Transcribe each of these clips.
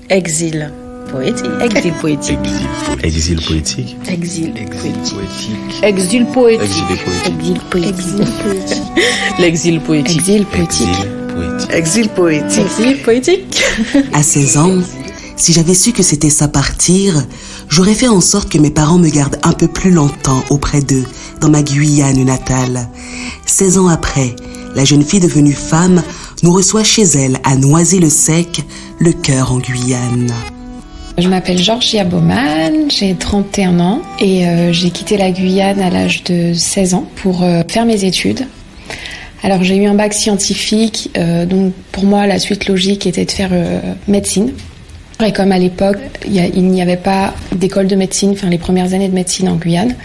Exil poétique. Exil poétique. Exil poétique. Exil poétique. Exil poétique. Exil poétique. L'exil poétique. Exil poétique. Exil poétique. Exil poétique. À 16 ans, si j'avais su que c'était ça partir, j'aurais fait en sorte que mes parents me gardent un peu plus longtemps auprès d'eux, dans ma Guyane natale. 16 ans après, la jeune fille devenue femme nous reçoit chez elle à Noisy-le-Sec, le cœur en Guyane. Je m'appelle Georgia Baumann, j'ai 31 ans et j'ai quitté la Guyane à l'âge de 16 ans pour faire mes études. Alors j'ai eu un bac scientifique, donc pour moi la suite logique était de faire médecine. Et comme à l'époque, il n'y avait pas d'école de médecine, enfin les premières années de médecine en Guyane,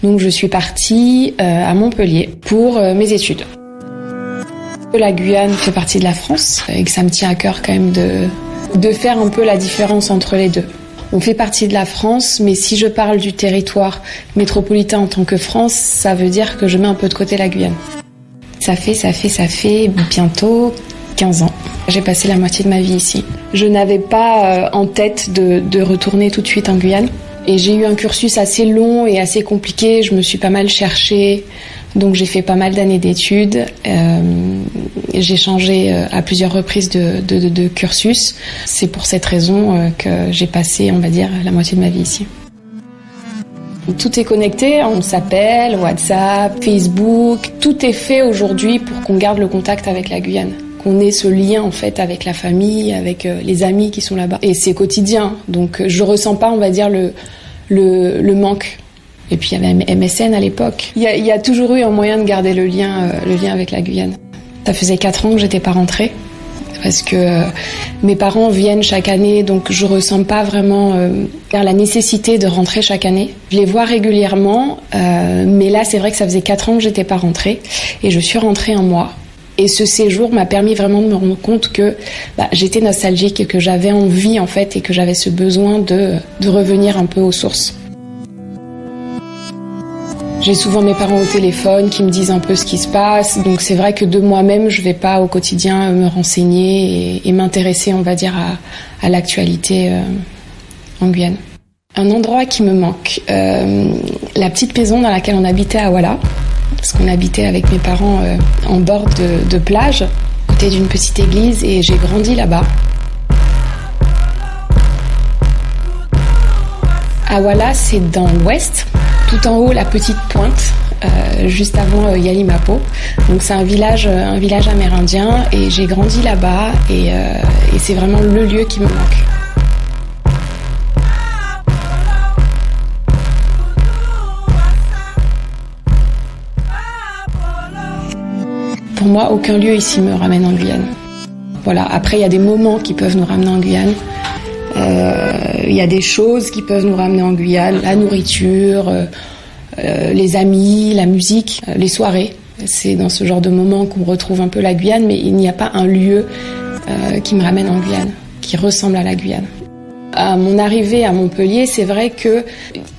donc je suis partie à Montpellier pour mes études. La Guyane fait partie de la France et que ça me tient à cœur quand même de faire un peu la différence entre les deux. On fait partie de la France, mais si je parle du territoire métropolitain en tant que France, ça veut dire que je mets un peu de côté la Guyane. Ça fait bientôt 15 ans. J'ai passé la moitié de ma vie ici. Je n'avais pas en tête de retourner tout de suite en Guyane. Et j'ai eu un cursus assez long et assez compliqué. Je me suis pas mal cherchée. Donc j'ai fait pas mal d'années d'études. J'ai changé à plusieurs reprises de cursus. C'est pour cette raison que j'ai passé, on va dire, la moitié de ma vie ici. Tout est connecté, on s'appelle, WhatsApp, Facebook. Tout est fait aujourd'hui pour qu'on garde le contact avec la Guyane. Qu'on ait ce lien en fait avec la famille, avec les amis qui sont là-bas. Et c'est quotidien, donc je ressens pas, on va dire, le manque. Et puis il y avait MSN à l'époque. Il y a toujours eu un moyen de garder le lien avec la Guyane. Ça faisait 4 ans que j'étais pas rentrée parce que mes parents viennent chaque année, donc je ressens pas vraiment la nécessité de rentrer chaque année. Je les vois régulièrement, mais là c'est vrai que ça faisait 4 ans que j'étais pas rentrée et je suis rentrée un mois. Et ce séjour m'a permis vraiment de me rendre compte que j'étais nostalgique et que j'avais envie en fait et que j'avais ce besoin de revenir un peu aux sources. J'ai souvent mes parents au téléphone qui me disent un peu ce qui se passe, donc c'est vrai que de moi-même je vais pas au quotidien me renseigner et m'intéresser, on va dire, à l'actualité en Guyane. Un endroit qui me manque, la petite maison dans laquelle on habitait à Wala, parce qu'on habitait avec mes parents en bord de plage, à côté d'une petite église, et j'ai grandi là-bas. Awala, c'est dans l'ouest, tout en haut, la petite pointe, juste avant Yalimapo. Donc c'est un village amérindien, et j'ai grandi là-bas, et c'est vraiment le lieu qui me manque. Pour moi, aucun lieu ici me ramène en Guyane. Voilà. Après, il y a des moments qui peuvent nous ramener en Guyane. Il y a des choses qui peuvent nous ramener en Guyane. La nourriture, les amis, la musique, les soirées. C'est dans ce genre de moments qu'on retrouve un peu la Guyane, mais il n'y a pas un lieu qui me ramène en Guyane, qui ressemble à la Guyane. À mon arrivée à Montpellier, c'est vrai que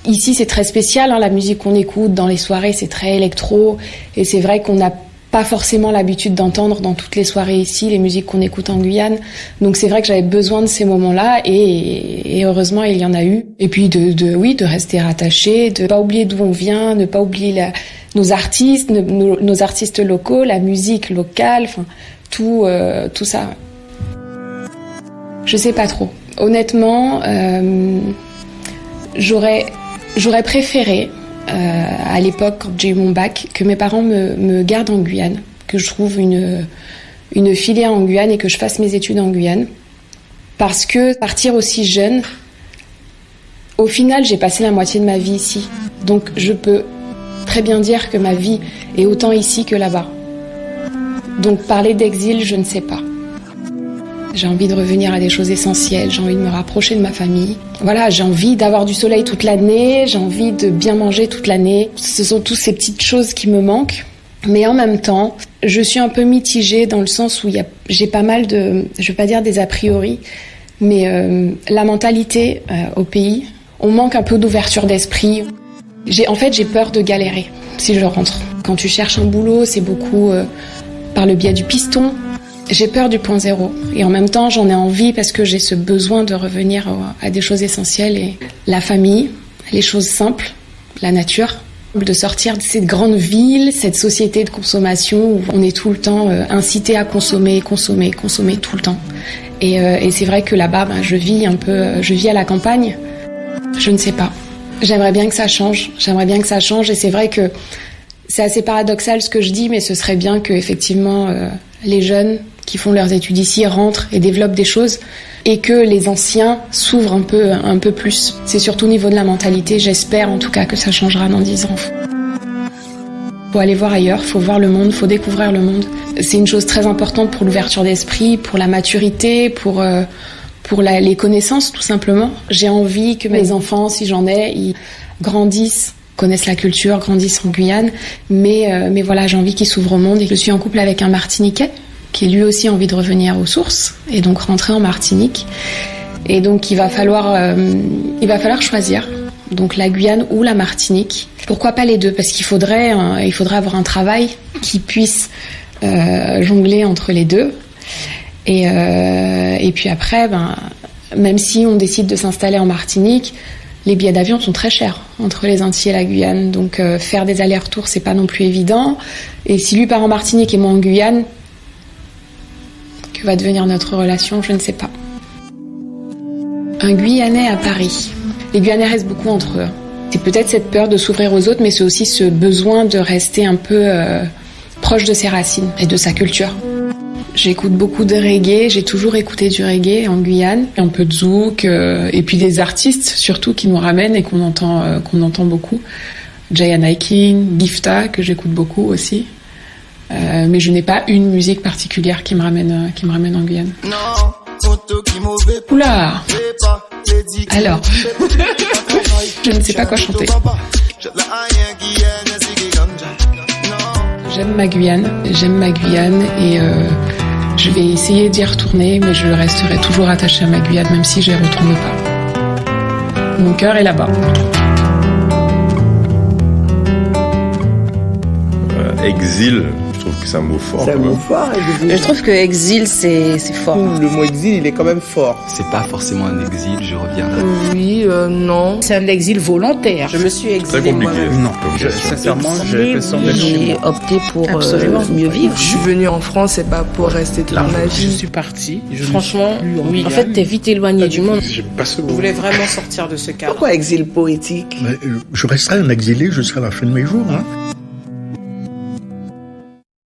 ici c'est très spécial, hein, la musique qu'on écoute dans les soirées, c'est très électro, et c'est vrai qu'on n'a pas forcément l'habitude d'entendre dans toutes les soirées ici les musiques qu'on écoute en Guyane. Donc c'est vrai que j'avais besoin de ces moments-là et heureusement il y en a eu. Et puis de rester rattaché, de pas oublier d'où on vient, ne pas oublier nos artistes, nos artistes locaux, la musique locale, enfin tout ça. Je sais pas trop. Honnêtement, j'aurais préféré à l'époque, quand j'ai eu mon bac, que mes parents me gardent en Guyane, que je trouve une filière en Guyane et que je fasse mes études en Guyane. Parce que partir aussi jeune, au final, j'ai passé la moitié de ma vie ici. Donc je peux très bien dire que ma vie est autant ici que là-bas. Donc parler d'exil, je ne sais pas. J'ai envie de revenir à des choses essentielles, j'ai envie de me rapprocher de ma famille. Voilà, j'ai envie d'avoir du soleil toute l'année, j'ai envie de bien manger toute l'année. Ce sont toutes ces petites choses qui me manquent. Mais en même temps, je suis un peu mitigée dans le sens où j'ai pas mal de, je vais pas dire des a priori, mais la mentalité au pays, on manque un peu d'ouverture d'esprit. J'ai peur de galérer si je rentre. Quand tu cherches un boulot, c'est beaucoup par le biais du piston. J'ai peur du point zéro et en même temps j'en ai envie parce que j'ai ce besoin de revenir à des choses essentielles et la famille, les choses simples, la nature, de sortir de cette grande ville, cette société de consommation où on est tout le temps incité à consommer tout le temps. Et c'est vrai que là-bas, je vis à la campagne. Je ne sais pas. J'aimerais bien que ça change. Et c'est vrai que c'est assez paradoxal ce que je dis, mais ce serait bien que effectivement les jeunes qui font leurs études ici rentrent et développent des choses et que les anciens s'ouvrent un peu plus. C'est surtout au niveau de la mentalité, j'espère en tout cas que ça changera dans 10 ans. Faut aller voir ailleurs, faut voir le monde, faut découvrir le monde. C'est une chose très importante pour l'ouverture d'esprit, pour la maturité, pour les connaissances tout simplement. J'ai envie que mes enfants, si j'en ai, ils grandissent, connaissent la culture, grandissent en Guyane, mais voilà, j'ai envie qu'ils s'ouvrent au monde. Et je suis en couple avec un Martiniquais qui lui aussi a envie de revenir aux sources et donc rentrer en Martinique. Et donc il va falloir choisir. Donc la Guyane ou la Martinique. Pourquoi pas les deux? Parce qu'il faudrait avoir un travail qui puisse jongler entre les deux. Et puis après, même si on décide de s'installer en Martinique, les billets d'avion sont très chers entre les Antilles et la Guyane. Donc faire des allers-retours, c'est pas non plus évident. Et si lui part en Martinique et moi en Guyane, que va devenir notre relation, je ne sais pas. Un Guyanais à Paris. Les Guyanais restent beaucoup entre eux. C'est peut-être cette peur de s'ouvrir aux autres, mais c'est aussi ce besoin de rester un peu proche de ses racines et de sa culture. J'écoute beaucoup de reggae, j'ai toujours écouté du reggae en Guyane, un peu de zouk, et puis des artistes surtout qui nous ramènent et qu'on entend beaucoup. Jaya Naikin, Gifta, que j'écoute beaucoup aussi. Mais je n'ai pas une musique particulière qui me ramène en Guyane. Oula! Alors, je ne sais pas quoi chanter. J'aime ma Guyane et je vais essayer d'y retourner, mais je resterai toujours attachée à ma Guyane, même si j'y retourne pas. Mon cœur est là-bas. Exil, je trouve que c'est un mot fort. C'est un mot fort, exil. Je trouve que exil, c'est fort. Le mot exil, il est quand même fort. C'est pas forcément un exil, je reviendrai. Oui, non. C'est un exil volontaire. Je me suis Très exilée compliqué. moi-même. Non, sincèrement, j'ai l'impression d'être chez J'ai moi. opté pour Absolument. mieux vivre. Je suis venue en France, c'est pas pour rester toute ma Je vie. suis parti. Franchement, oui. En fait, t'es vite éloigné du monde. J'aime pas ce Je mot. voulais vraiment sortir de ce cadre. Pourquoi exil poétique? Je resterai un exilé jusqu'à la fin de mes jours. Hein.